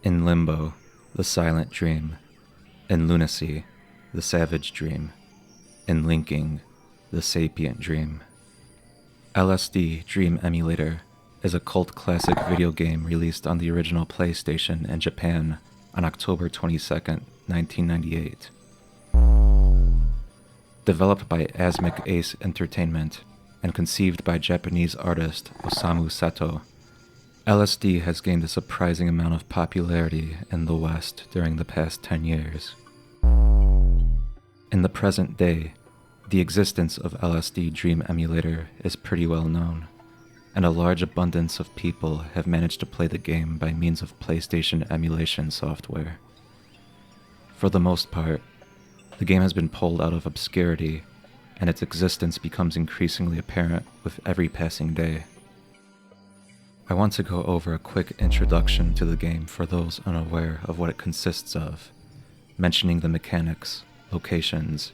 In limbo, the silent dream. In lunacy, the savage dream. In linking, the sapient dream. LSD Dream Emulator is a cult classic video game released on the original PlayStation in Japan on October 22nd, 1998. Developed by Asmic Ace Entertainment and conceived by Japanese artist Osamu Sato, LSD has gained a surprising amount of popularity in the West during the past 10 years. In the present day, the existence of LSD Dream Emulator is pretty well known, and a large abundance of people have managed to play the game by means of PlayStation emulation software. For the most part, the game has been pulled out of obscurity, and its existence becomes increasingly apparent with every passing day. I want to go over a quick introduction to the game for those unaware of what it consists of, mentioning the mechanics, locations,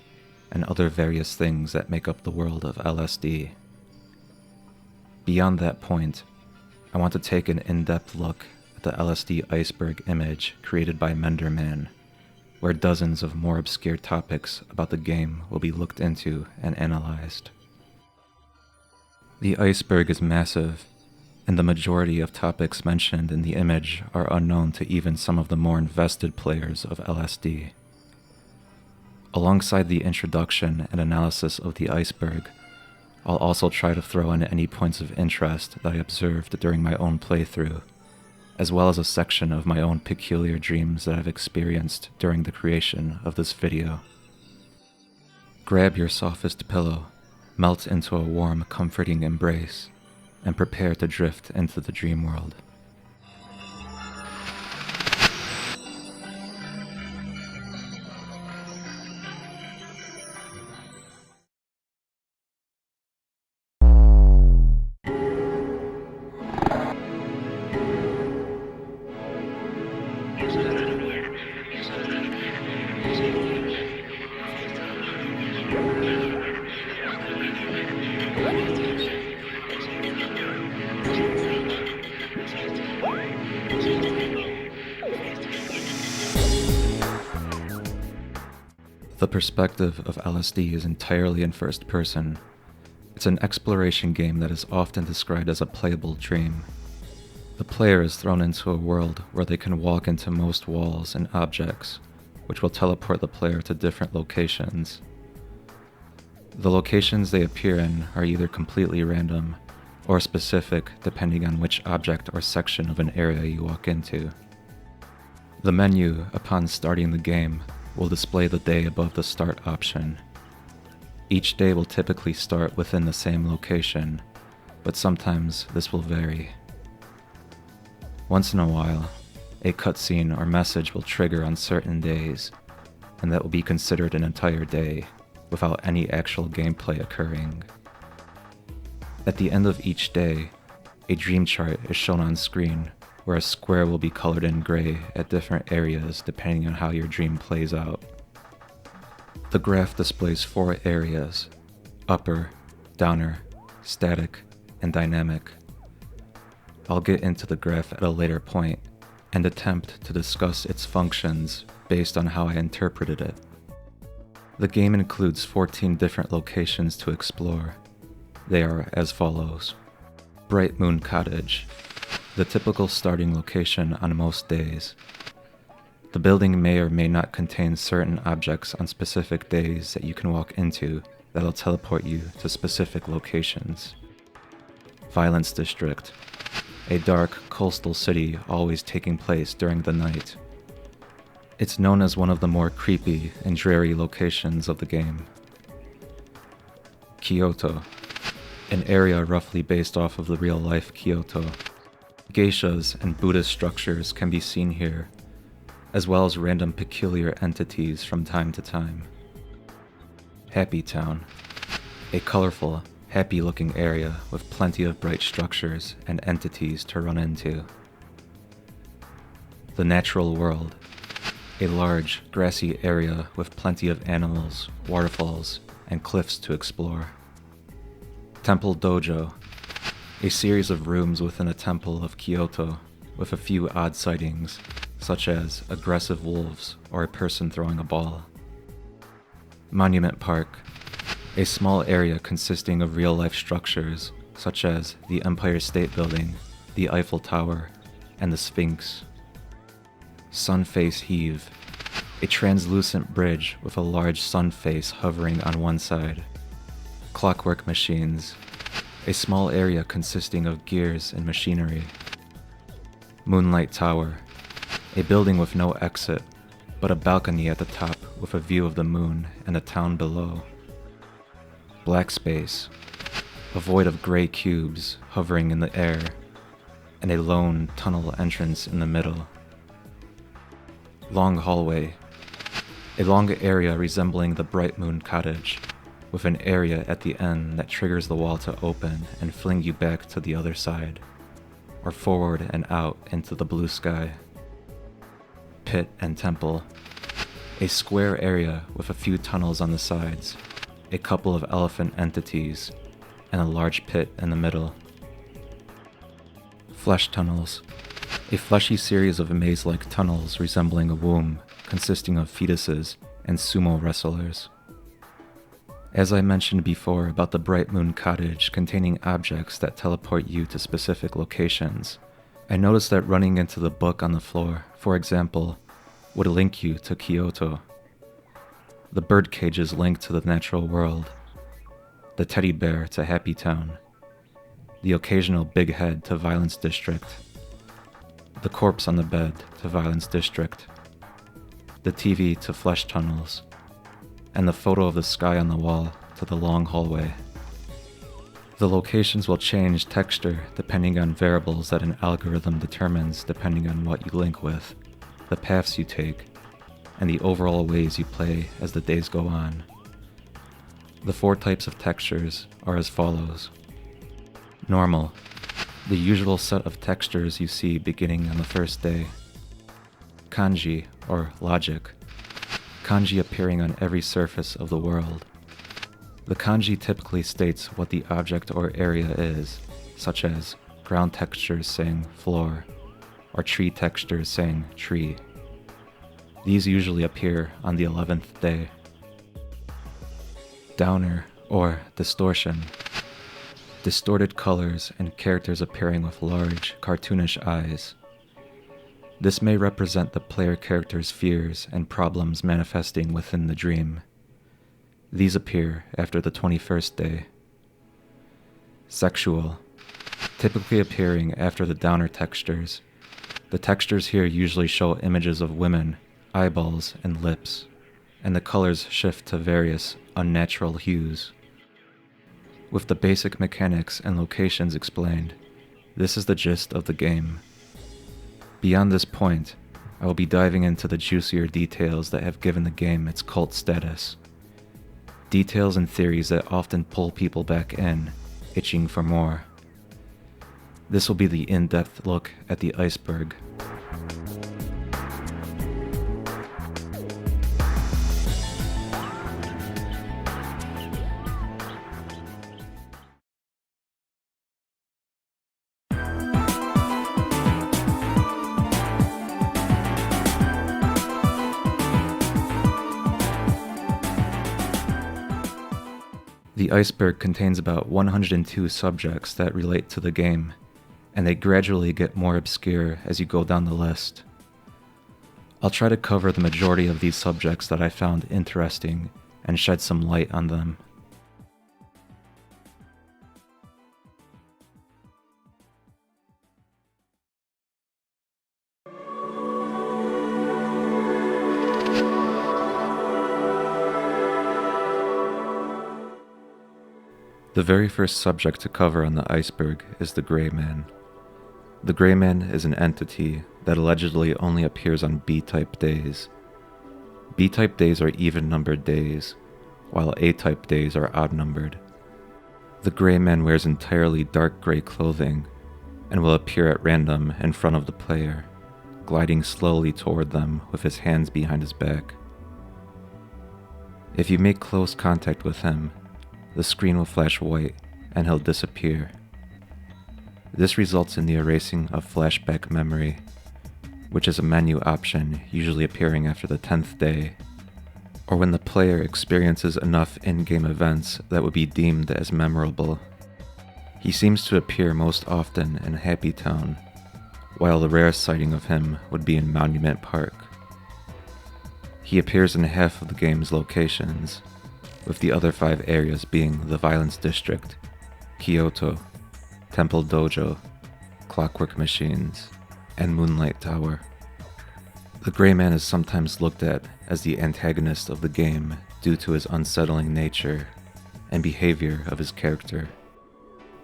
and other various things that make up the world of LSD. Beyond that point, I want to take an in-depth look at the LSD Iceberg image created by MenderMan, where dozens of more obscure topics about the game will be looked into and analyzed. The iceberg is massive, and the majority of topics mentioned in the image are unknown to even some of the more invested players of LSD. Alongside the introduction and analysis of the iceberg, I'll also try to throw in any points of interest that I observed during my own playthrough, as well as a section of my own peculiar dreams that I've experienced during the creation of this video. Grab your softest pillow, melt into a warm, comforting embrace, and prepare to drift into the dream world. The perspective of LSD is entirely in first person. It's an exploration game that is often described as a playable dream. The player is thrown into a world where they can walk into most walls and objects, which will teleport the player to different locations. The locations they appear in are either completely random or specific depending on which object or section of an area you walk into. The menu, upon starting the game, will display the day above the start option. Each day will typically start within the same location, but sometimes this will vary. Once in a while, a cutscene or message will trigger on certain days, and that will be considered an entire day, without any actual gameplay occurring. At the end of each day, a dream chart is shown on screen, where a square will be colored in gray at different areas depending on how your dream plays out. The graph displays 4 areas: upper, downer, static, and dynamic. I'll get into the graph at a later point and attempt to discuss its functions based on how I interpreted it. The game includes 14 different locations to explore. They are as follows: Bright Moon Cottage, the typical starting location on most days. The building may or may not contain certain objects on specific days that you can walk into that'll teleport you to specific locations. Violence District, a dark coastal city always taking place during the night. It's known as one of the more creepy and dreary locations of the game. Kyoto, an area roughly based off of the real-life Kyoto. Geishas and Buddhist structures can be seen here, as well as random peculiar entities from time to time. Happy Town, a colorful, happy-looking area with plenty of bright structures and entities to run into. The Natural World, a large, grassy area with plenty of animals, waterfalls, and cliffs to explore. Temple Dojo, a series of rooms within a temple of Kyoto with a few odd sightings, such as aggressive wolves or a person throwing a ball. Monument Park, a small area consisting of real-life structures such as the Empire State Building, the Eiffel Tower, and the Sphinx. Sun Face Heave, a translucent bridge with a large sun face hovering on one side. Clockwork Machines, a small area consisting of gears and machinery. Moonlight Tower, a building with no exit, but a balcony at the top with a view of the moon and the town below. Black Space, a void of gray cubes hovering in the air, and a lone tunnel entrance in the middle. Long Hallway, a long area resembling the Bright Moon Cottage, with an area at the end that triggers the wall to open and fling you back to the other side, or forward and out into the blue sky. Pit and Temple, a square area with a few tunnels on the sides, a couple of elephant entities, and a large pit in the middle. Flesh Tunnels, a fleshy series of maze-like tunnels resembling a womb, consisting of fetuses and sumo wrestlers. As I mentioned before about the Bright Moon Cottage containing objects that teleport you to specific locations, I noticed that running into the book on the floor, for example, would link you to Kyoto. The bird cages link to the natural world, the teddy bear to Happy Town, the occasional big head to Violence District, the corpse on the bed to Violence District, the TV to Flesh Tunnels, and the photo of the sky on the wall to the long hallway. The locations will change texture depending on variables that an algorithm determines depending on what you link with, the paths you take, and the overall ways you play as the days go on. The 4 types of textures are as follows. Normal, the usual set of textures you see beginning on the first day. Kanji, or logic, kanji appearing on every surface of the world. The kanji typically states what the object or area is, such as ground textures saying floor, or tree textures saying tree. These usually appear on the 11th day. Downer, or distortion, distorted colors and characters appearing with large, cartoonish eyes. This may represent the player character's fears and problems manifesting within the dream. These appear after the 21st day. Sexual, typically appearing after the downer textures. The textures here usually show images of women, eyeballs, and lips, and the colors shift to various unnatural hues. With the basic mechanics and locations explained, this is the gist of the game. Beyond this point, I will be diving into the juicier details that have given the game its cult status. Details and theories that often pull people back in, itching for more. This will be the in-depth look at the iceberg. The iceberg contains about 102 subjects that relate to the game, and they gradually get more obscure as you go down the list. I'll try to cover the majority of these subjects that I found interesting and shed some light on them. The very first subject to cover on the iceberg is the Gray Man. The Gray Man is an entity that allegedly only appears on B-type days. B-type days are even-numbered days, while A-type days are odd-numbered. The Gray Man wears entirely dark gray clothing and will appear at random in front of the player, gliding slowly toward them with his hands behind his back. If you make close contact with him, the screen will flash white and he'll disappear. This results in the erasing of flashback memory. which is a menu option usually appearing after the 10th day, or when the player experiences enough in-game events that would be deemed as memorable. He seems to appear most often in Happy Town, while the rarest sighting of him would be in Monument Park. He appears in half of the game's locations, with the other 5 areas being the Violence District, Kyoto, Temple Dojo, Clockwork Machines, and Moonlight Tower. The Gray Man is sometimes looked at as the antagonist of the game due to his unsettling nature and behavior of his character.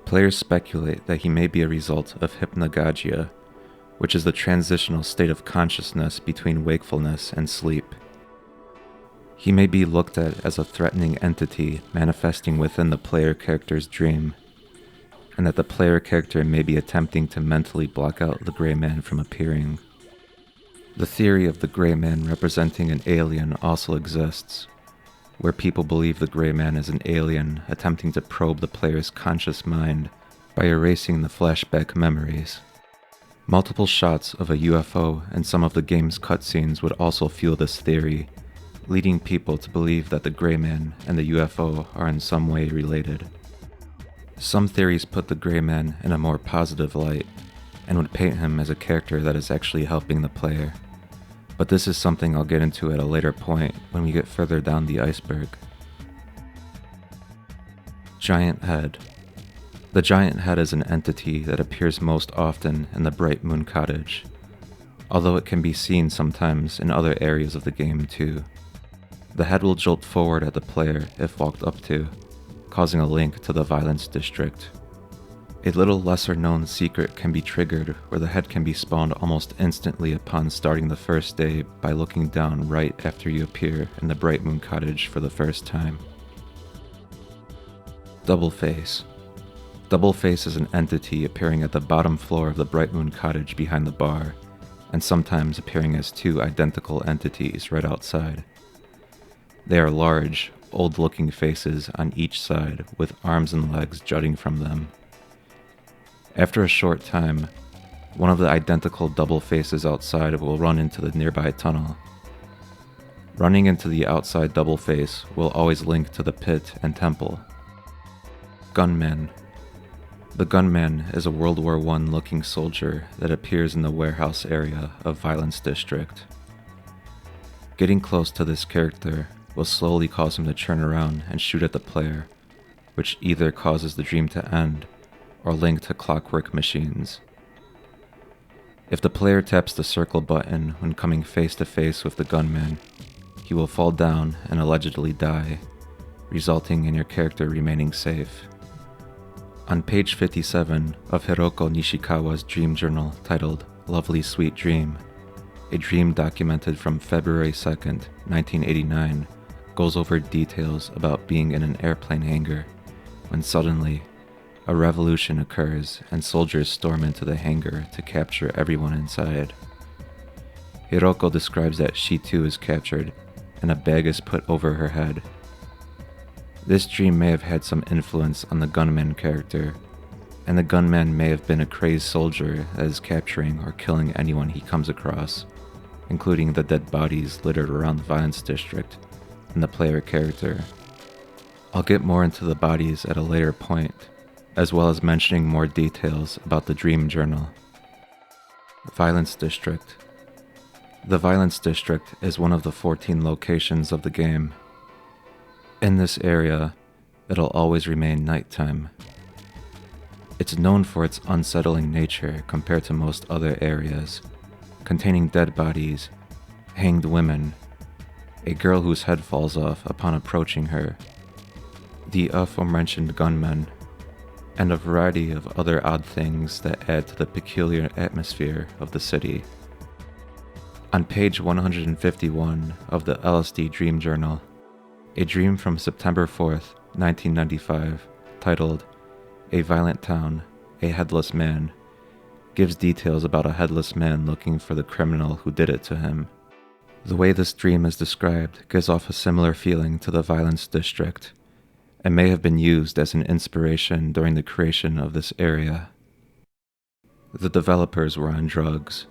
Players speculate that he may be a result of hypnagogia, which is the transitional state of consciousness between wakefulness and sleep. He may be looked at as a threatening entity manifesting within the player character's dream, and that the player character may be attempting to mentally block out the Gray Man from appearing. The theory of the Gray Man representing an alien also exists, where people believe the Gray Man is an alien attempting to probe the player's conscious mind by erasing the flashback memories. Multiple shots of a UFO in some of the game's cutscenes would also fuel this theory, leading people to believe that the Gray Man and the UFO are in some way related. Some theories put the Gray Man in a more positive light, and would paint him as a character that is actually helping the player. But this is something I'll get into at a later point when we get further down the iceberg. Giant Head. The Giant Head is an entity that appears most often in the Bright Moon Cottage, although it can be seen sometimes in other areas of the game too. The head will jolt forward at the player if walked up to, causing a link to the Violence District. A little lesser known secret can be triggered where the head can be spawned almost instantly upon starting the first day by looking down right after you appear in the Bright Moon Cottage for the first time. Doubleface. Doubleface is an entity appearing at the bottom floor of the Bright Moon Cottage behind the bar, and sometimes appearing as 2 identical entities right outside. They are large, old-looking faces on each side with arms and legs jutting from them. After a short time, one of the identical double faces outside will run into the nearby tunnel. Running into the outside double face will always link to the pit and temple. Gunman. The Gunman is a World War I looking soldier that appears in the warehouse area of Violence District. Getting close to this character will slowly cause him to turn around and shoot at the player, which either causes the dream to end or link to Clockwork Machines. If the player taps the circle button when coming face to face with the Gunman, he will fall down and allegedly die, resulting in your character remaining safe. On page 57 of Hiroko Nishikawa's dream journal titled Lovely Sweet Dream, a dream documented from February 2nd, 1989, goes over details about being in an airplane hangar, when suddenly, a revolution occurs and soldiers storm into the hangar to capture everyone inside. Hiroko describes that she too is captured, and a bag is put over her head. This dream may have had some influence on the Gunman character, and the Gunman may have been a crazed soldier that is capturing or killing anyone he comes across, including the dead bodies littered around the Violence District and the player character. I'll get more into the bodies at a later point, as well as mentioning more details about the dream journal. Violence District. The Violence District is one of the 14 locations of the game. In this area, it'll always remain nighttime. It's known for its unsettling nature compared to most other areas, containing dead bodies, hanged women, a girl whose head falls off upon approaching her, the aforementioned gunmen, and a variety of other odd things that add to the peculiar atmosphere of the city. On page 151 of the LSD Dream Journal, a dream from September 4th, 1995, titled A Violent Town, a Headless Man, gives details about a headless man looking for the criminal who did it to him. The way this dream is described gives off a similar feeling to the Violence District, and may have been used as an inspiration during the creation of this area. The developers were on drugs.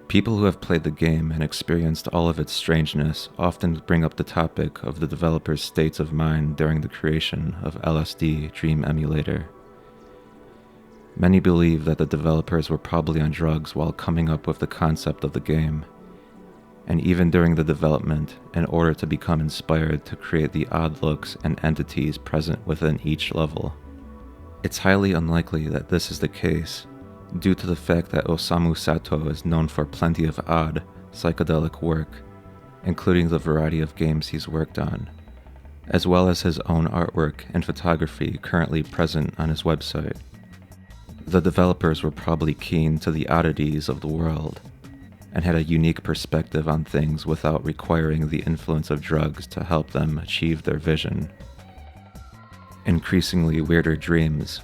People who have played the game and experienced all of its strangeness often bring up the topic of the developer's states of mind during the creation of LSD Dream Emulator. Many believe that the developers were probably on drugs while coming up with the concept of the game, and even during the development, in order to become inspired to create the odd looks and entities present within each level. It's highly unlikely that this is the case, due to the fact that Osamu Sato is known for plenty of odd, psychedelic work, including the variety of games he's worked on, as well as his own artwork and photography currently present on his website. The developers were probably keen to the oddities of the world, and had a unique perspective on things without requiring the influence of drugs to help them achieve their vision. Increasingly weirder dreams.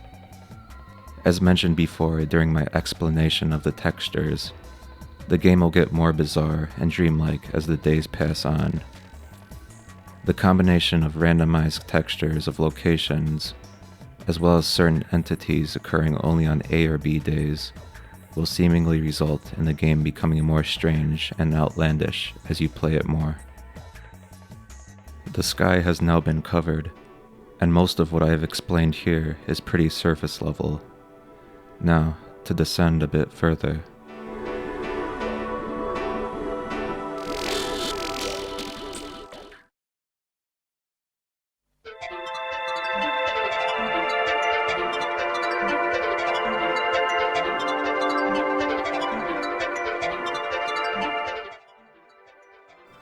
As mentioned before during my explanation of the textures, the game will get more bizarre and dreamlike as the days pass on. The combination of randomized textures of locations, as well as certain entities occurring only on A or B days, will seemingly result in the game becoming more strange and outlandish as you play it more. The sky has now been covered, and most of what I have explained here is pretty surface level. Now, to descend a bit further.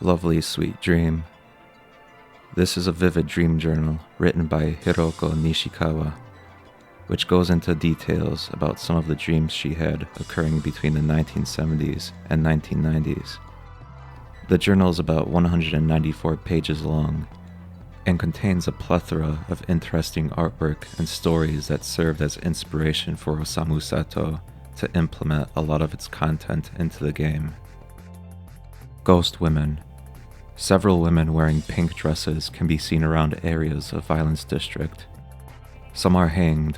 Lovely sweet dream. This is a vivid dream journal written by Hiroko Nishikawa, which goes into details about some of the dreams she had occurring between the 1970s and 1990s. The journal is about 194 pages long and contains a plethora of interesting artwork and stories that served as inspiration for Osamu Sato to implement a lot of its content into the game. Ghost women. Several women wearing pink dresses can be seen around areas of Violence District. Some are hanged,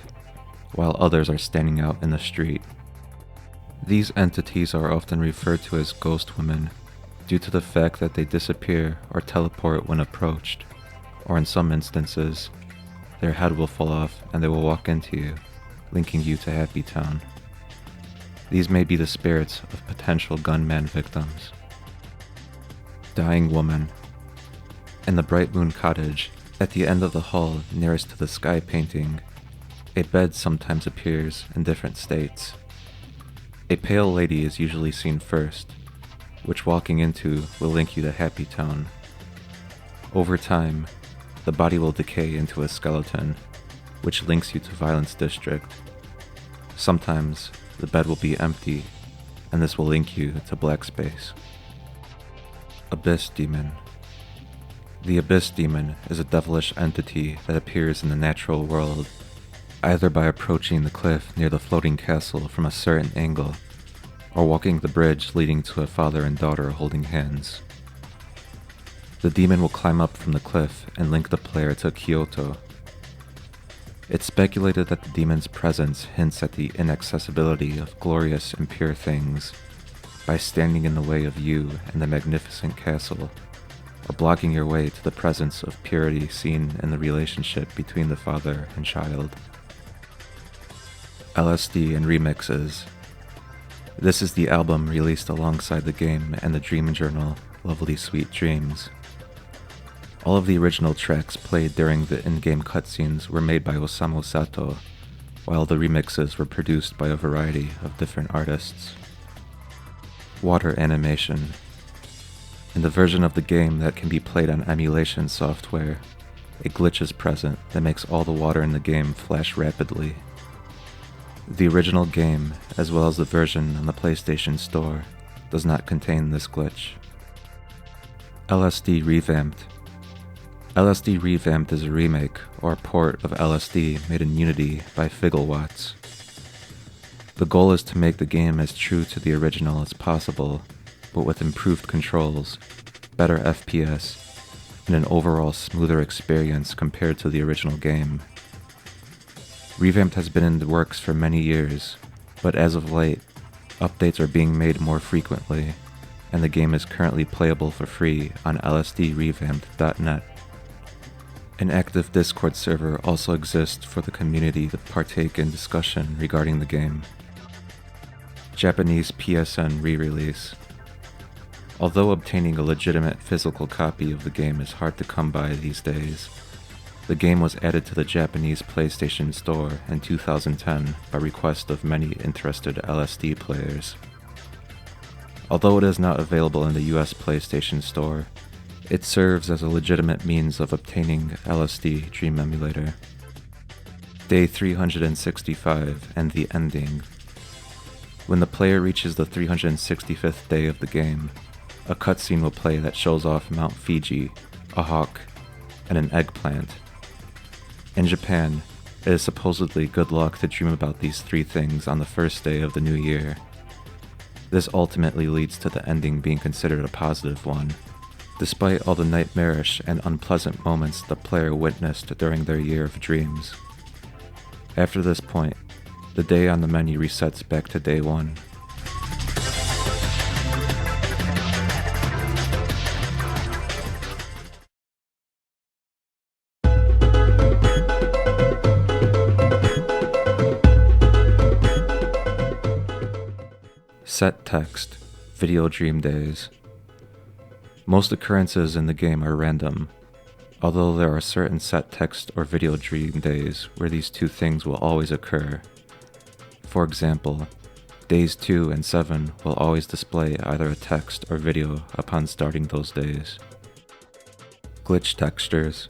while others are standing out in the street. These entities are often referred to as ghost women due to the fact that they disappear or teleport when approached, or in some instances, their head will fall off and they will walk into you, linking you to Happy Town. These may be the spirits of potential gunman victims. Dying woman. In the Bright Moon Cottage, at the end of the hall nearest to the sky painting, a bed sometimes appears in different states. A pale lady is usually seen first, which walking into will link you to Happy Town. Over time, the body will decay into a skeleton, which links you to Violence District. Sometimes, the bed will be empty, and this will link you to Black Space. Abyss Demon. The Abyss Demon is a devilish entity that appears in the natural world, either by approaching the cliff near the floating castle from a certain angle, or walking the bridge leading to a father and daughter holding hands. The demon will climb up from the cliff and link the player to Kyoto. It's speculated that the demon's presence hints at the inaccessibility of glorious and pure things, by standing in the way of you and the magnificent castle, or blocking your way to the presence of purity seen in the relationship between the father and child. LSD and remixes. This is the album released alongside the game and the dream journal, Lovely Sweet Dreams. All of the original tracks played during the in-game cutscenes were made by Osamu Sato, while the remixes were produced by a variety of different artists. Water animation. In the version of the game that can be played on emulation software, a glitch is present that makes all the water in the game flash rapidly. The original game, as well as the version on the PlayStation Store, does not contain this glitch. LSD Revamped. LSD Revamped is a remake or port of LSD made in Unity by Figglewatts. The goal is to make the game as true to the original as possible, but with improved controls, better FPS, and an overall smoother experience compared to the original game. Revamped has been in the works for many years, but as of late, Updates are being made more frequently, and the game is currently playable for free on lsdrevamped.net. An active Discord server also exists for the community to partake in discussion regarding the game. Japanese PSN re-release. Although obtaining a legitimate physical copy of the game is hard to come by these days, the game was added to the Japanese PlayStation Store in 2010 by request of many interested LSD players. Although it is not available in the US PlayStation Store, it serves as a legitimate means of obtaining LSD Dream Emulator. Day 365 and the ending. When the player reaches the 365th day of the game, a cutscene will play that shows off Mount Fiji, a hawk, and an eggplant. In Japan, it is supposedly good luck to dream about these three things on the first day of the new year. This ultimately leads to the ending being considered a positive one, despite all the nightmarish and unpleasant moments the player witnessed during their year of dreams. After this point, the day on the menu resets back to day 1. Set text, video dream days. Most occurrences in the game are random, although there are certain set text or video dream days where these two things will always occur. For example, days 2 and 7 will always display either a text or video upon starting those days. Glitch textures.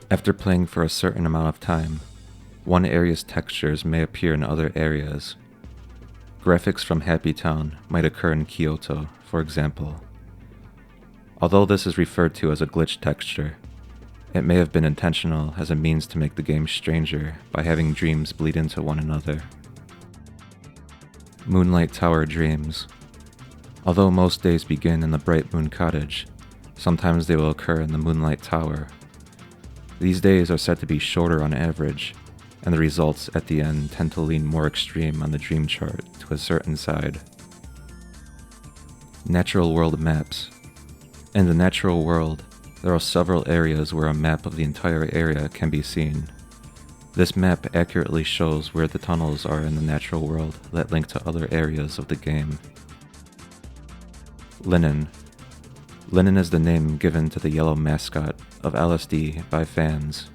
After playing for a certain amount of time, one area's textures may appear in other areas. Graphics from Happy Town might occur in Kyoto, for example. Although this is referred to as a glitch texture, it may have been intentional as a means to make the game stranger by having dreams bleed into one another. Moonlight Tower dreams. Although most days begin in the Bright Moon Cottage, sometimes they will occur in the Moonlight Tower. These days are said to be shorter on average, and the results at the end tend to lean more extreme on the dream chart to a certain side. Natural world maps. In the natural world, there are several areas where a map of the entire area can be seen. This map accurately shows where the tunnels are in the natural world that link to other areas of the game. Linen. Linen is the name given to the yellow mascot of LSD by fans.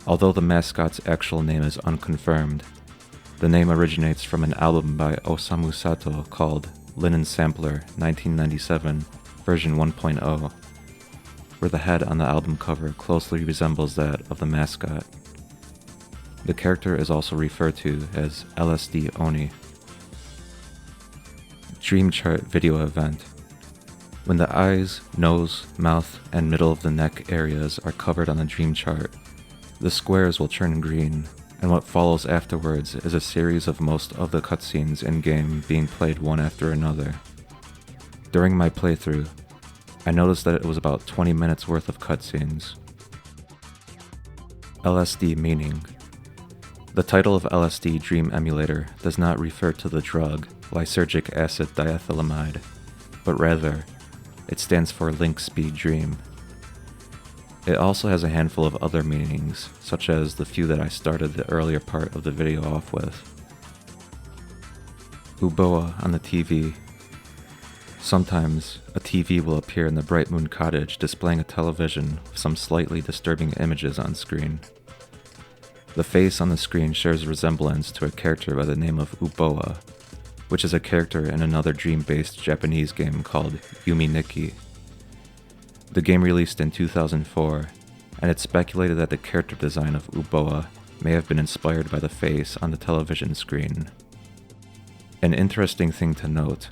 Although the mascot's actual name is unconfirmed, the name originates from an album by Osamu Sato called Linen Sampler 1997 version 1.0, where the head on the album cover closely resembles that of the mascot. The character is also referred to as LSD Oni. Dream Chart video event. When the eyes, nose, mouth, and middle of the neck areas are covered on the dream chart, the squares will turn green, and what follows afterwards is a series of most of the cutscenes in-game being played one after another. During my playthrough, I noticed that it was about 20 minutes worth of cutscenes. LSD meaning. The title of LSD Dream Emulator does not refer to the drug, lysergic acid diethylamide, but rather, it stands for Link Speed Dream. It also has a handful of other meanings, such as the few that I started the earlier part of the video off with. Uboa on the TV. Sometimes, a TV will appear in the Bright Moon Cottage displaying a television with some slightly disturbing images on screen. The face on the screen shares a resemblance to a character by the name of Uboa, which is a character in another dream-based Japanese game called Yumi Nikki. The game released in 2004, and it's speculated that the character design of Uboa may have been inspired by the face on the television screen. An interesting thing to note,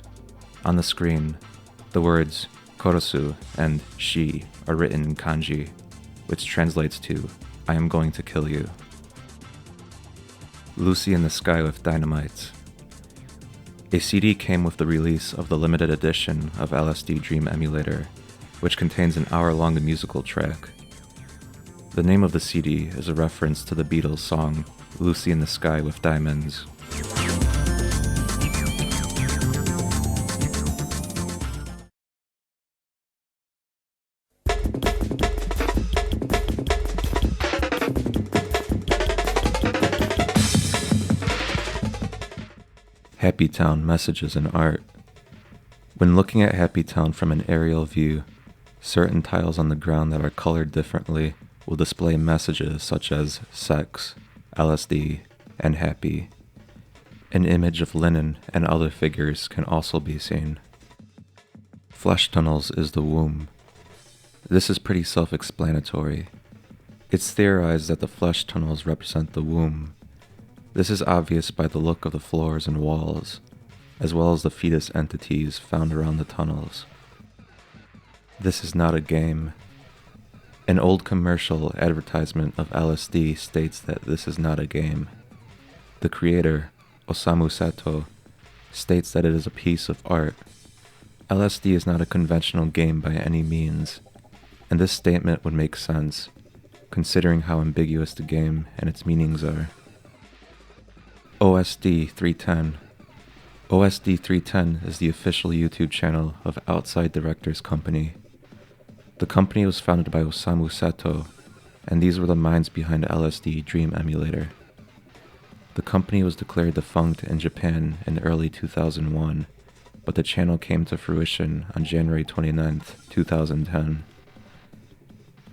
on the screen, the words Korosu and Shi are written in kanji, which translates to, I am going to kill you. Lucy in the Sky with Dynamite. A CD came with the release of the limited edition of LSD Dream Emulator, which contains an hour-long musical track. The name of the CD is a reference to the Beatles' song Lucy in the Sky with Diamonds. Happy Town messages and art. When looking at Happy Town from an aerial view, certain tiles on the ground that are colored differently will display messages such as sex, LSD, and happy. An image of linen and other figures can also be seen. Flesh tunnels is the womb. This is pretty self-explanatory. It's theorized that the flesh tunnels represent the womb. This is obvious by the look of the floors and walls, as well as the fetus entities found around the tunnels. This is not a game. An old commercial advertisement of LSD states that this is not a game. The creator, Osamu Sato, states that it is a piece of art. LSD is not a conventional game by any means, and this statement would make sense, considering how ambiguous the game and its meanings are. OSD 310. OSD 310 is the official YouTube channel of Outside Directors Company. The company was founded by Osamu Sato, and these were the minds behind LSD Dream Emulator. The company was declared defunct in Japan in early 2001, but the channel came to fruition on January 29, 2010.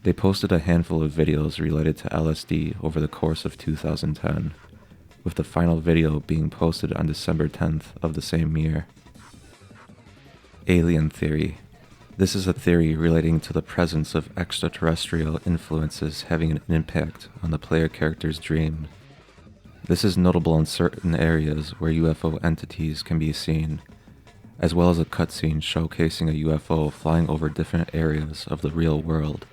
They posted a handful of videos related to LSD over the course of 2010, with the final video being posted on December 10th of the same year. Alien theory. This is a theory relating to the presence of extraterrestrial influences having an impact on the player character's dreams. This is notable in certain areas where UFO entities can be seen, as well as a cutscene showcasing a UFO flying over different areas of the real world.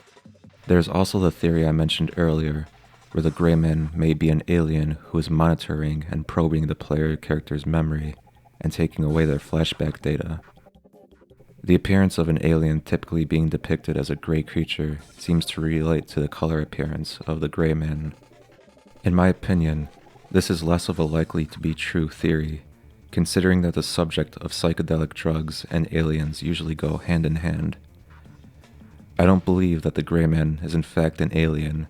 There's also the theory I mentioned earlier, where the Gray Man may be an alien who is monitoring and probing the player character's memory and taking away their flashback data. The appearance of an alien typically being depicted as a gray creature seems to relate to the color appearance of the Gray Man. In my opinion, this is less of a likely to be true theory, considering that the subject of psychedelic drugs and aliens usually go hand in hand. I don't believe that the Gray Man is in fact an alien,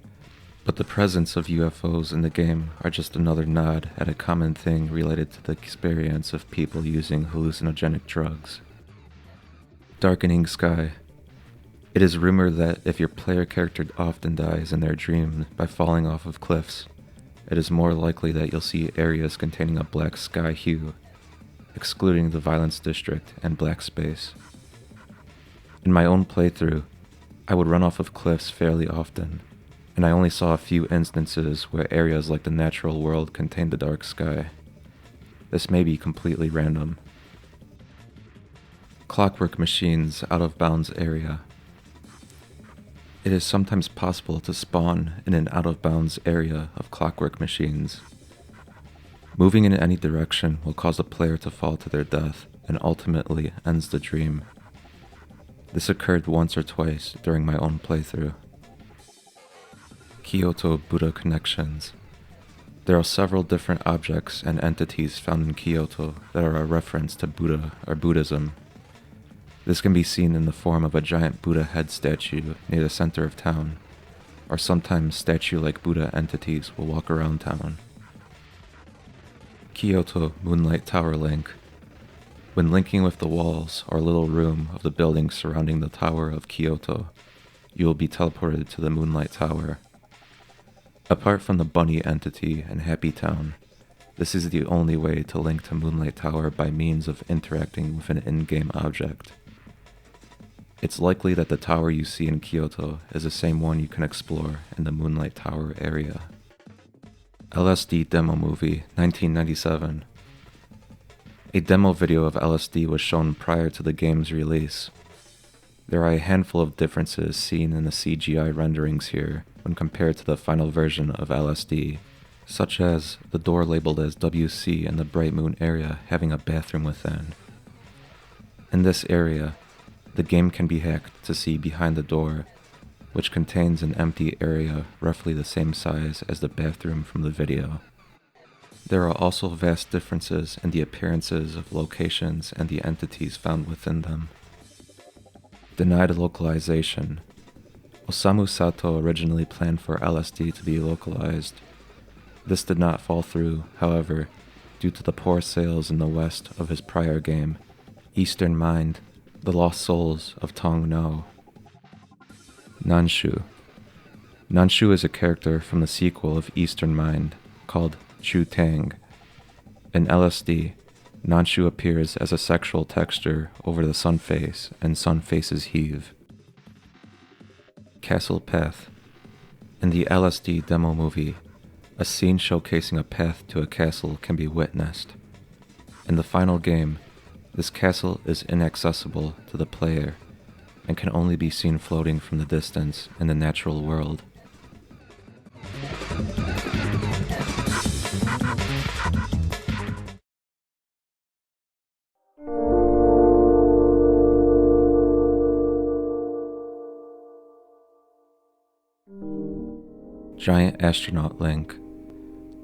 but the presence of UFOs in the game are just another nod at a common thing related to the experience of people using hallucinogenic drugs. Darkening sky. It is rumored that if your player character often dies in their dreams by falling off of cliffs, it is more likely that you'll see areas containing a black sky hue, excluding the violence district and black space. In my own playthrough, I would run off of cliffs fairly often, and I only saw a few instances where areas like the natural world contained a dark sky. This may be completely random. Clockwork machines out of bounds area. It is sometimes possible to spawn in an out of bounds area of clockwork machines. Moving in any direction will cause the player to fall to their death and ultimately ends the dream. This occurred once or twice during my own playthrough. Kyoto Buddha connections. There are several different objects and entities found in Kyoto that are a reference to Buddha or Buddhism. This can be seen in the form of a giant Buddha head statue near the center of town, or sometimes statue-like Buddha entities will walk around town. Kyoto Moonlight Tower Link. When linking with the walls or little room of the building surrounding the Tower of Kyoto, you will be teleported to the Moonlight Tower. Apart from the bunny entity and Happy Town, this is the only way to link to Moonlight Tower by means of interacting with an in-game object. It's likely that the tower you see in Kyoto is the same one you can explore in the Moonlight Tower area. LSD Demo Movie, 1997. A demo video of LSD was shown prior to the game's release. There are a handful of differences seen in the CGI renderings here when compared to the final version of LSD, such as the door labeled as WC in the Bright Moon area having a bathroom within. In this area, the game can be hacked to see behind the door, which contains an empty area roughly the same size as the bathroom from the video. There are also vast differences in the appearances of locations and the entities found within them. Denied localization. Osamu Sato originally planned for LSD to be localized. This did not fall through, however, due to the poor sales in the West of his prior game, Eastern Mind, The Lost Souls of Tong No. Nanshu. Nanshu is a character from the sequel of Eastern Mind called Chu Tang. In LSD, Nanshu appears as a sexual texture over the sun face and sun faces heave. Castle Path. In the LSD demo movie, a scene showcasing a path to a castle can be witnessed. In the final game, this castle is inaccessible to the player and can only be seen floating from the distance in the natural world. Giant Astronaut Link.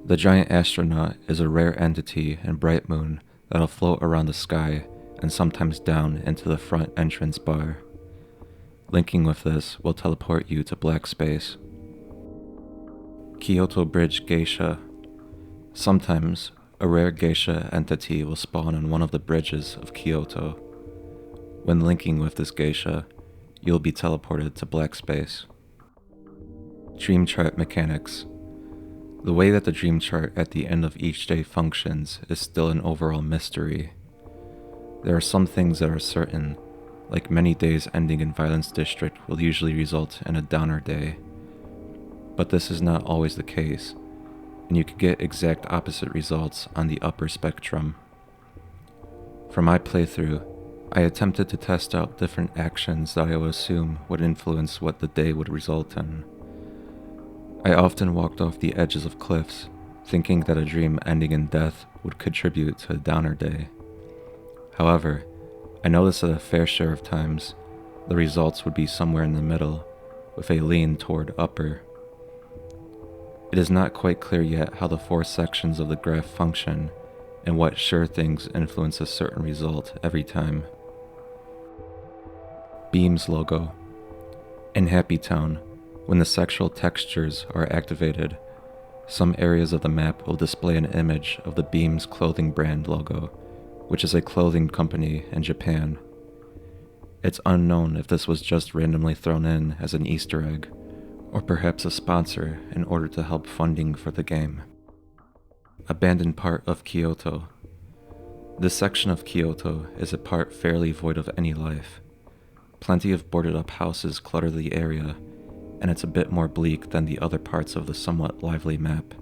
The Giant Astronaut is a rare entity in Bright Moon that'll float around the sky and sometimes down into the front entrance bar. Linking with this will teleport you to black space. Kyoto Bridge Geisha. Sometimes, a rare geisha entity will spawn on one of the bridges of Kyoto. When linking with this geisha, you'll be teleported to black space. Dream Chart Mechanics. The way that the dream chart at the end of each day functions is still an overall mystery. There are some things that are certain, like many days ending in Violence District will usually result in a downer day. But this is not always the case, and you could get exact opposite results on the upper spectrum. For my playthrough, I attempted to test out different actions that I would assume would influence what the day would result in. I often walked off the edges of cliffs, thinking that a dream ending in death would contribute to a downer day. However, I noticed that a fair share of times, the results would be somewhere in the middle, with a lean toward upper. It is not quite clear yet how the four sections of the graph function, and what sure things influence a certain result every time. Beams logo. In Happy Town, when the sexual textures are activated, some areas of the map will display an image of the Beams clothing brand logo, which is a clothing company in Japan. It's unknown if this was just randomly thrown in as an Easter egg, or perhaps a sponsor in order to help funding for the game. Abandoned part of Kyoto. This section of Kyoto is a part fairly void of any life. Plenty of boarded up houses clutter the area, and it's a bit more bleak than the other parts of the somewhat lively map.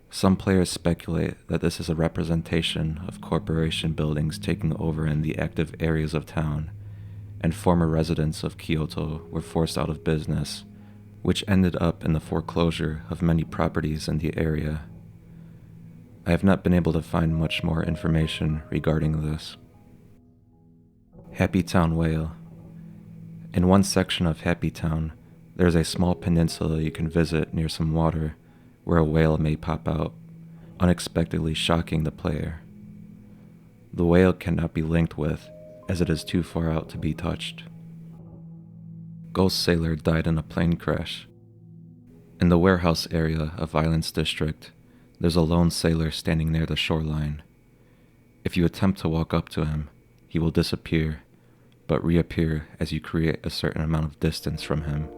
Some players speculate that this is a representation of corporation buildings taking over in the active areas of town, and former residents of Kyoto were forced out of business, which ended up in the foreclosure of many properties in the area. I have not been able to find much more information regarding this. Happy Town Whale. In one section of Happy Town, there is a small peninsula you can visit near some water where a whale may pop out, unexpectedly shocking the player. The whale cannot be linked with, as it is too far out to be touched. Ghost Sailor died in a plane crash. In the warehouse area of Violence District, there's a lone sailor standing near the shoreline. If you attempt to walk up to him, he will disappear, but reappear as you create a certain amount of distance from him.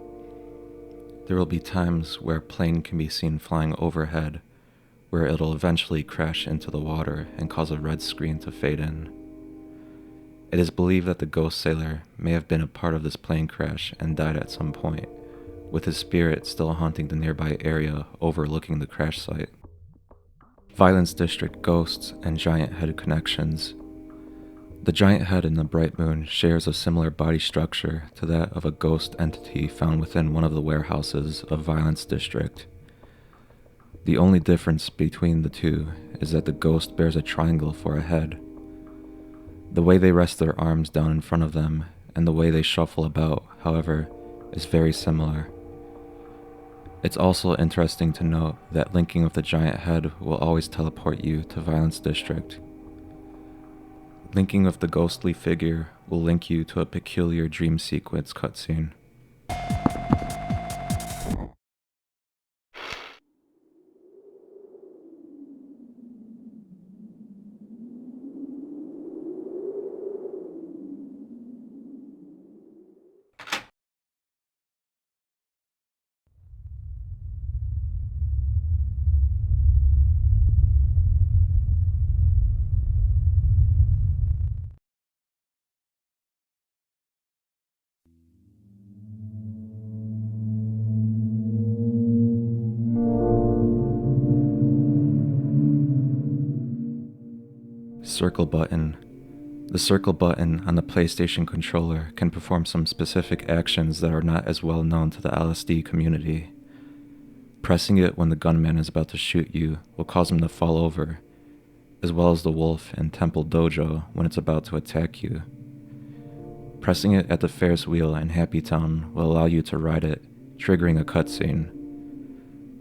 There will be times where a plane can be seen flying overhead, where it'll eventually crash into the water and cause a red screen to fade in. It is believed that the ghost sailor may have been a part of this plane crash and died at some point, with his spirit still haunting the nearby area overlooking the crash site. Violence District ghosts and giant head connections. The giant head in the Bright Moon shares a similar body structure to that of a ghost entity found within one of the warehouses of Violence District. The only difference between the two is that the ghost bears a triangle for a head. The way they rest their arms down in front of them and the way they shuffle about, however, is very similar. It's also interesting to note that linking with the giant head will always teleport you to Violence District. Linking with the ghostly figure will link you to a peculiar dream sequence cutscene. Circle button. The circle button on the PlayStation controller can perform some specific actions that are not as well known to the LSD community. Pressing it when the gunman is about to shoot you will cause him to fall over, as well as the wolf in Temple Dojo when it's about to attack you. Pressing it at the Ferris wheel in Happy Town will allow you to ride it, triggering a cutscene.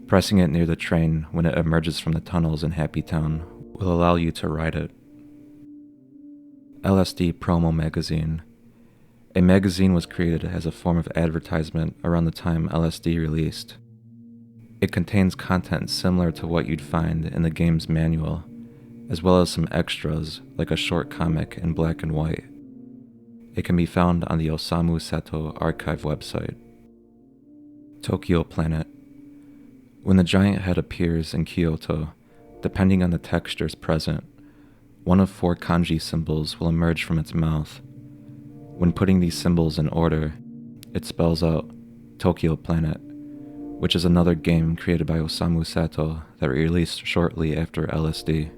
Pressing it near the train when it emerges from the tunnels in Happy Town will allow you to ride it. LSD Promo Magazine. A magazine was created as a form of advertisement around the time LSD released. It contains content similar to what you'd find in the game's manual, as well as some extras like a short comic in black and white. It can be found on the Osamu Sato archive website. Tokyo Planet. When the giant head appears in Kyoto, depending on the textures present, one of 4 kanji symbols will emerge from its mouth. When putting these symbols in order, it spells out Tokyo Planet, which is another game created by Osamu Sato that released shortly after LSD.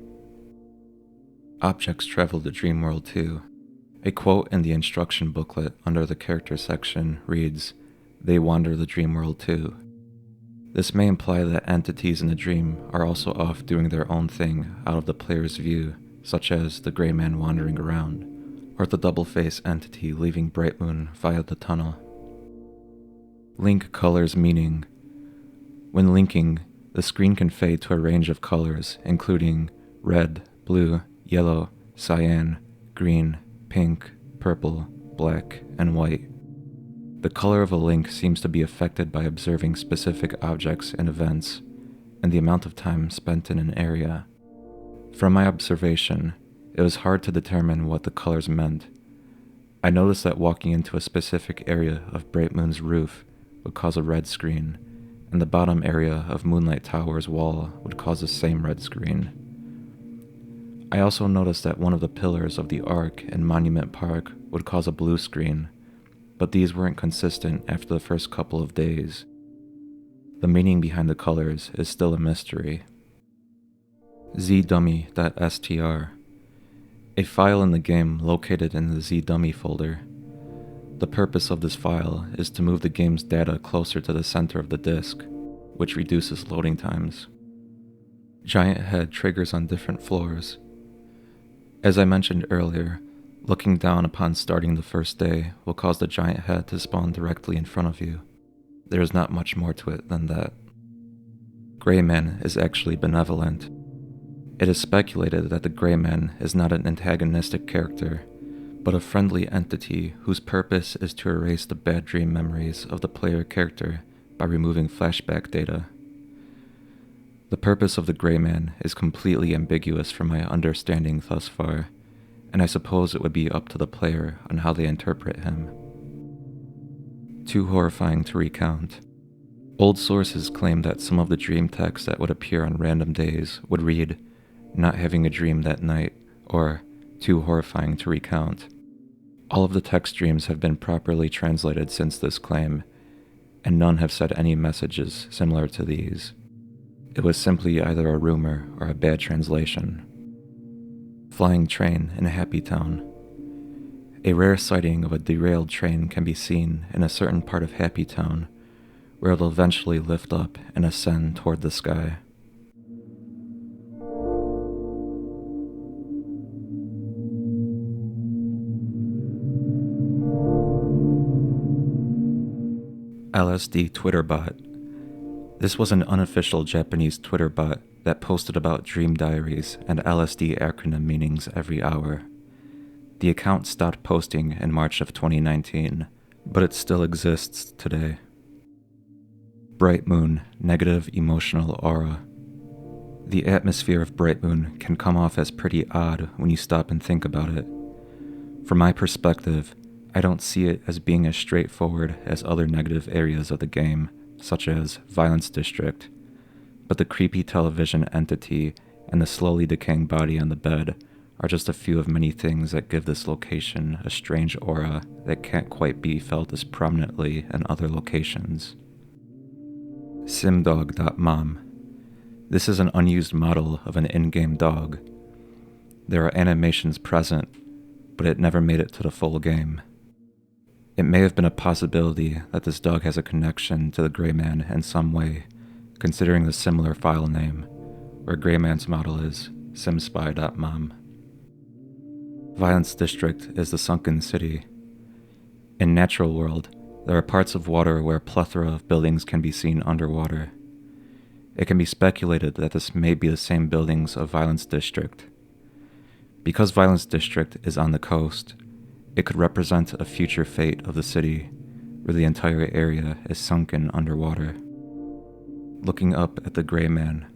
Objects travel to Dreamworld 2. A quote in the instruction booklet under the character section reads, "They wander the Dreamworld too." This may imply that entities in the dream are also off doing their own thing out of the player's view, such as the Gray Man wandering around, or the double-face entity leaving Bright Moon via the tunnel. Link colors meaning. When linking, the screen can fade to a range of colors, including red, blue, yellow, cyan, green, pink, purple, black, and white. The color of a link seems to be affected by observing specific objects and events, and the amount of time spent in an area. From my observation, it was hard to determine what the colors meant. I noticed that walking into a specific area of Bright Moon's roof would cause a red screen, and the bottom area of Moonlight Tower's wall would cause the same red screen. I also noticed that one of the pillars of the Arc in Monument Park would cause a blue screen, but these weren't consistent after the first couple of days. The meaning behind the colors is still a mystery. zdummy.str. A file in the game located in the zdummy folder. The purpose of this file is to move the game's data closer to the center of the disk, which reduces loading times. Giant head triggers on different floors. As I mentioned earlier, looking down upon starting the first day will cause the giant head to spawn directly in front of you. There is not much more to it than that. Gray Man is actually benevolent. It is speculated that the Gray Man is not an antagonistic character, but a friendly entity whose purpose is to erase the bad dream memories of the player character by removing flashback data. The purpose of the Gray Man is completely ambiguous from my understanding thus far, and I suppose it would be up to the player on how they interpret him. Too horrifying to recount. Old sources claim that some of the dream text that would appear on random days would read, "Not having a dream that night," or "Too horrifying to recount." All of the text streams have been properly translated since this claim, and none have said any messages similar to these. It was simply either a rumor or a bad translation. Flying train in Happy Town. A rare sighting of a derailed train can be seen in a certain part of Happy Town, where it will eventually lift up and ascend toward the sky. LSD Twitter bot. This was an unofficial Japanese Twitter bot that posted about dream diaries and LSD acronym meanings every hour. The account stopped posting in March of 2019, but it still exists today. Bright Moon, negative emotional aura. The atmosphere of Bright Moon can come off as pretty odd when you stop and think about it. From my perspective, I don't see it as being as straightforward as other negative areas of the game, such as Violence District, but the creepy television entity and the slowly decaying body on the bed are just a few of many things that give this location a strange aura that can't quite be felt as prominently in other locations. Simdog.mom. This is an unused model of an in-game dog. There are animations present, but it never made it to the full game. It may have been a possibility that this dog has a connection to the Gray Man in some way, considering the similar file name, where Gray Man's model is simspy.mom. Violence District is the sunken city. In Natural World, there are parts of water where a plethora of buildings can be seen underwater. It can be speculated that this may be the same buildings of Violence District. Because Violence District is on the coast, it could represent a future fate of the city, where the entire area is sunken underwater. Looking up at the Gray Man.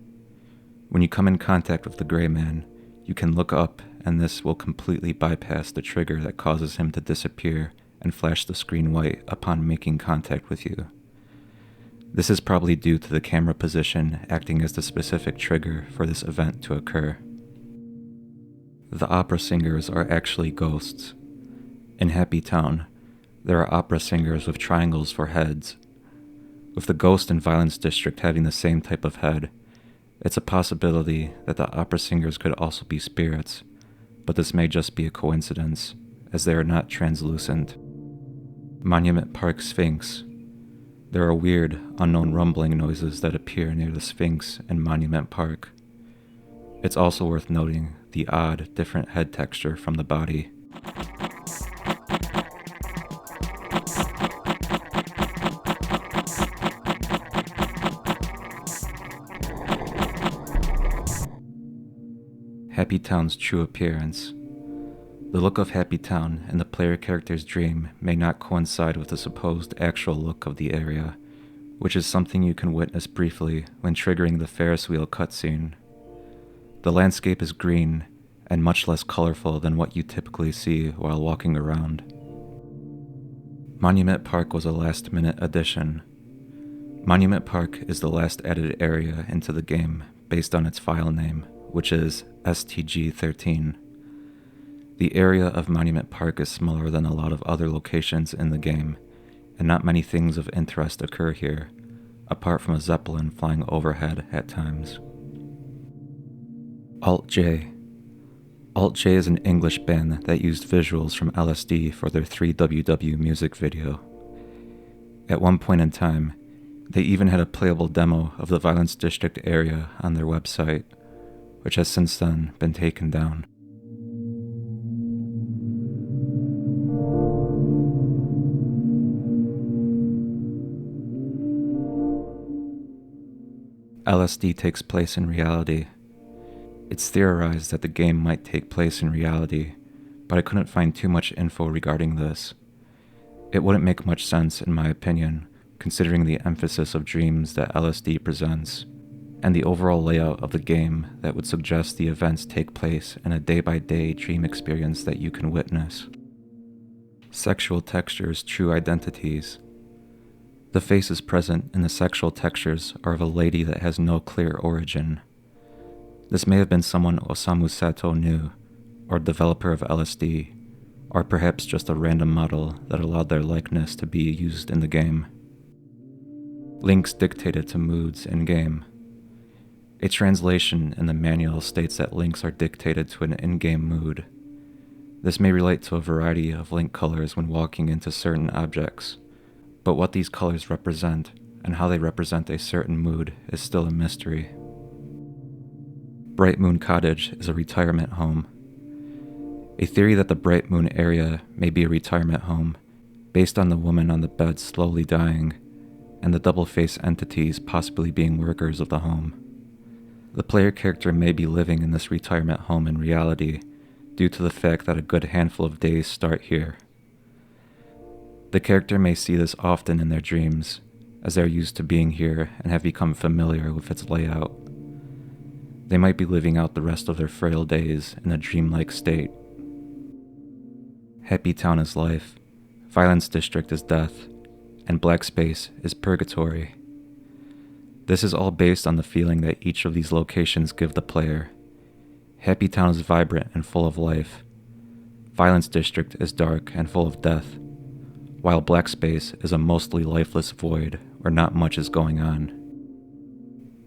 When you come in contact with the Gray Man, you can look up and this will completely bypass the trigger that causes him to disappear and flash the screen white upon making contact with you. This is probably due to the camera position acting as the specific trigger for this event to occur. The opera singers are actually ghosts. In Happy Town, there are opera singers with triangles for heads. With the ghost in Violence District having the same type of head, it's a possibility that the opera singers could also be spirits, but this may just be a coincidence, as they are not translucent. Monument Park Sphinx. There are weird, unknown rumbling noises that appear near the Sphinx in Monument Park. It's also worth noting the odd, different head texture from the body. Happy Town's true appearance. The look of Happy Town in the player character's dream may not coincide with the supposed actual look of the area, which is something you can witness briefly when triggering the Ferris wheel cutscene. The landscape is green and much less colorful than what you typically see while walking around. Monument Park was a last-minute addition. Monument Park is the last added area into the game based on its file name, which is STG-13. The area of Monument Park is smaller than a lot of other locations in the game, and not many things of interest occur here, apart from a Zeppelin flying overhead at times. Alt-J. Alt-J is an English band that used visuals from LSD for their 3WW music video. At one point in time, they even had a playable demo of the Violence District area on their website, which has since then been taken down. LSD takes place in reality. It's theorized that the game might take place in reality, but I couldn't find too much info regarding this. It wouldn't make much sense in my opinion, considering the emphasis of dreams that LSD presents, and the overall layout of the game that would suggest the events take place in a day-by-day dream experience that you can witness. Sexual textures' true identities. The faces present in the sexual textures are of a lady that has no clear origin. This may have been someone Osamu Sato knew, or developer of LSD, or perhaps just a random model that allowed their likeness to be used in the game. Links dictated to moods in-game. A translation in the manual states that links are dictated to an in-game mood. This may relate to a variety of link colors when walking into certain objects, but what these colors represent and how they represent a certain mood is still a mystery. Bright Moon Cottage is a retirement home. A theory that the Bright Moon area may be a retirement home, based on the woman on the bed slowly dying, and the double-faced entities possibly being workers of the home. The player character may be living in this retirement home in reality, due to the fact that a good handful of days start here. The character may see this often in their dreams, as they are used to being here and have become familiar with its layout. They might be living out the rest of their frail days in a dreamlike state. Happy Town is life, Violence District is death, and Black Space is purgatory. This is all based on the feeling that each of these locations give the player. Happy Town is vibrant and full of life. Violence District is dark and full of death, while Black Space is a mostly lifeless void where not much is going on.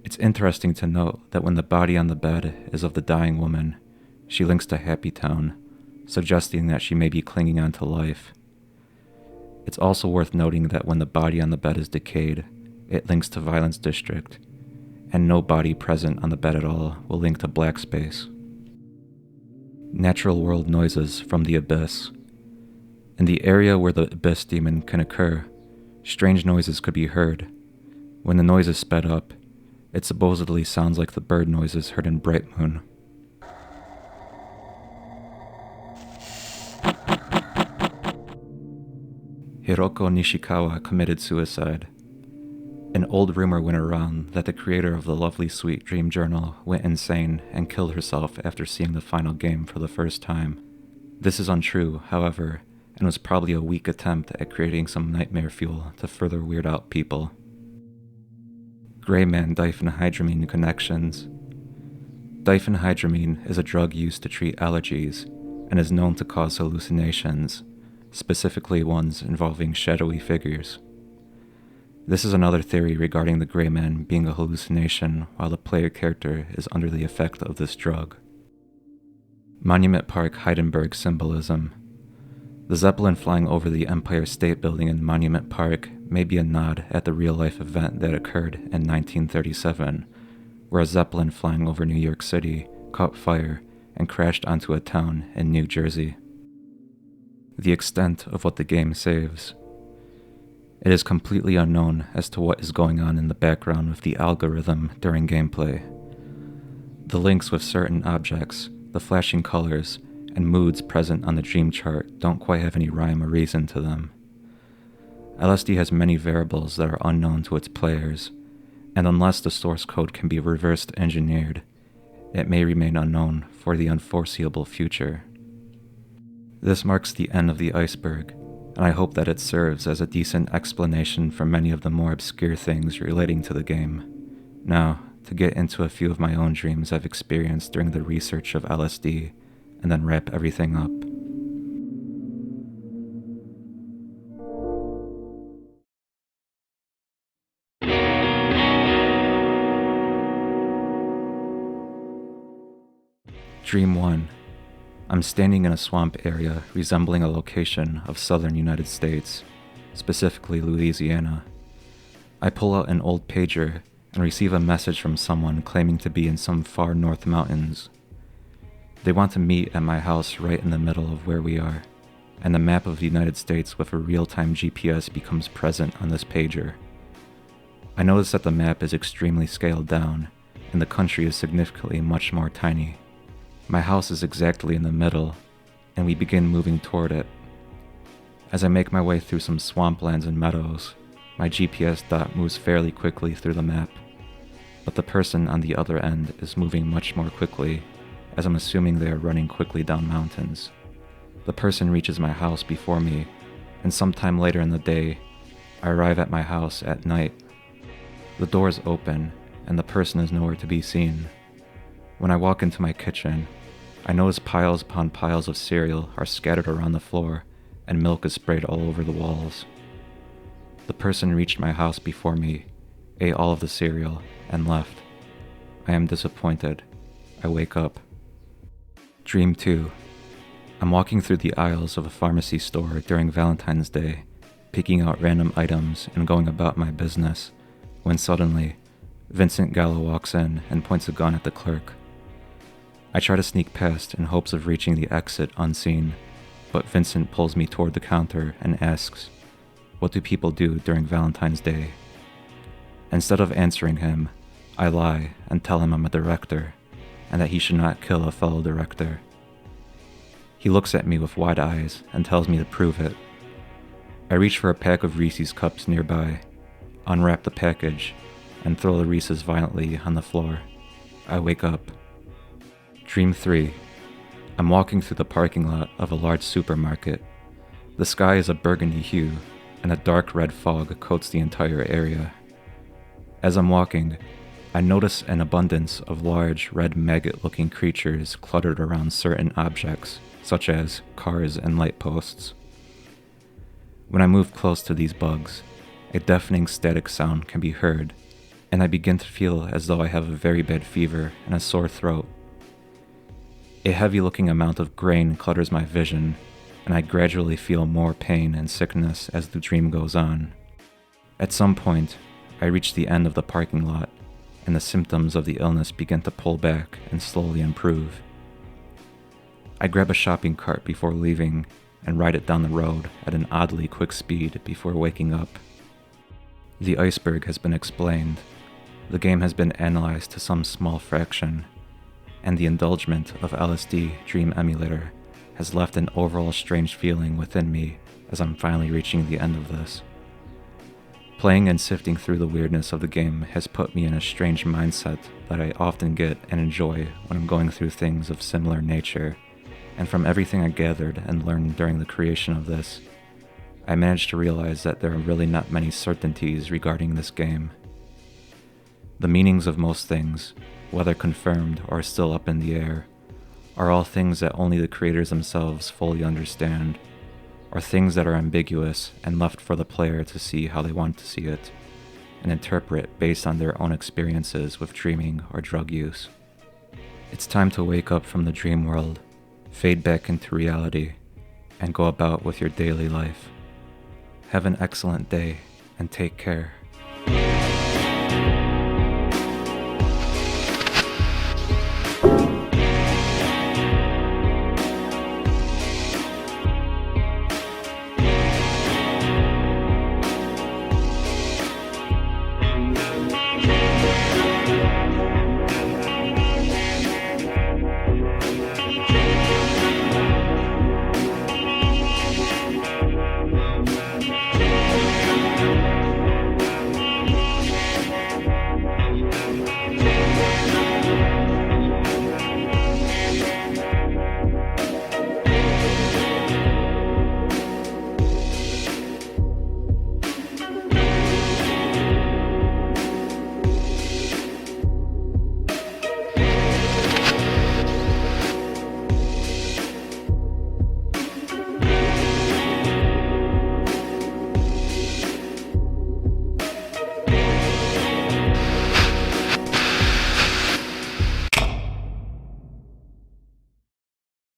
It's interesting to note that when the body on the bed is of the dying woman, she links to Happy Town, suggesting that she may be clinging on to life. It's also worth noting that when the body on the bed is decayed, it links to Violence District, and no body present on the bed at all will link to Black Space. Natural world noises from the Abyss. In the area where the Abyss demon can occur, strange noises could be heard. When the noise is sped up, it supposedly sounds like the bird noises heard in Bright Moon. Hiroko Nishikawa committed suicide. An old rumor went around that the creator of the Lovely Sweet Dream Journal went insane and killed herself after seeing the final game for the first time. This is untrue, however, and was probably a weak attempt at creating some nightmare fuel to further weird out people. Greyman diphenhydramine connections. Diphenhydramine is a drug used to treat allergies and is known to cause hallucinations, specifically ones involving shadowy figures. This is another theory regarding the Greyman being a hallucination while the player character is under the effect of this drug. Monument Park Heidenberg symbolism. The Zeppelin flying over the Empire State Building in Monument Park may be a nod at the real-life event that occurred in 1937, where a Zeppelin flying over New York City caught fire and crashed onto a town in New Jersey. The extent of what the game saves. It is completely unknown as to what is going on in the background with the algorithm during gameplay. The links with certain objects, the flashing colors, and moods present on the dream chart don't quite have any rhyme or reason to them. LSD has many variables that are unknown to its players, and unless the source code can be reversed engineered, it may remain unknown for the unforeseeable future. This marks the end of the iceberg, and I hope that it serves as a decent explanation for many of the more obscure things relating to the game. Now, to get into a few of my own dreams I've experienced during the research of LSD, and then wrap everything up. Dream 1. I'm standing in a swamp area resembling a location of southern United States, specifically Louisiana. I pull out an old pager and receive a message from someone claiming to be in some far north mountains. They want to meet at my house right in the middle of where we are, and the map of the United States with a real-time GPS becomes present on this pager. I notice that the map is extremely scaled down, and the country is significantly much more tiny. My house is exactly in the middle, and we begin moving toward it. As I make my way through some swamplands and meadows, my GPS dot moves fairly quickly through the map, but the person on the other end is moving much more quickly, as I'm assuming they are running quickly down mountains. The person reaches my house before me, and sometime later in the day, I arrive at my house at night. The doors open, and the person is nowhere to be seen. When I walk into my kitchen, I notice piles upon piles of cereal are scattered around the floor, and milk is sprayed all over the walls. The person reached my house before me, ate all of the cereal, and left. I am disappointed. I wake up. Dream 2. I'm walking through the aisles of a pharmacy store during Valentine's Day, picking out random items and going about my business, when suddenly, Vincent Gallo walks in and points a gun at the clerk. I try to sneak past in hopes of reaching the exit unseen, but Vincent pulls me toward the counter and asks, "What do people do during Valentine's Day?" Instead of answering him, I lie and tell him I'm a director, and that he should not kill a fellow director. He looks at me with wide eyes and tells me to prove it. I reach for a pack of Reese's cups nearby, unwrap the package, and throw the Reese's violently on the floor. I wake up. Dream 3. I'm walking through the parking lot of a large supermarket. The sky is a burgundy hue, and a dark red fog coats the entire area. As I'm walking, I notice an abundance of large, red maggot-looking creatures cluttered around certain objects, such as cars and light posts. When I move close to these bugs, a deafening static sound can be heard, and I begin to feel as though I have a very bad fever and a sore throat. A heavy-looking amount of grain clutters my vision, and I gradually feel more pain and sickness as the dream goes on. At some point, I reach the end of the parking lot, and the symptoms of the illness begin to pull back and slowly improve. I grab a shopping cart before leaving and ride it down the road at an oddly quick speed before waking up. The iceberg has been explained, the game has been analyzed to some small fraction, and the indulgence of LSD Dream Emulator has left an overall strange feeling within me as I'm finally reaching the end of this. Playing and sifting through the weirdness of the game has put me in a strange mindset that I often get and enjoy when I'm going through things of similar nature, and from everything I gathered and learned during the creation of this, I managed to realize that there are really not many certainties regarding this game. The meanings of most things, whether confirmed or still up in the air, are all things that only the creators themselves fully understand, or things that are ambiguous and left for the player to see how they want to see it, and interpret based on their own experiences with dreaming or drug use. It's time to wake up from the dream world, fade back into reality, and go about with your daily life. Have an excellent day, and take care.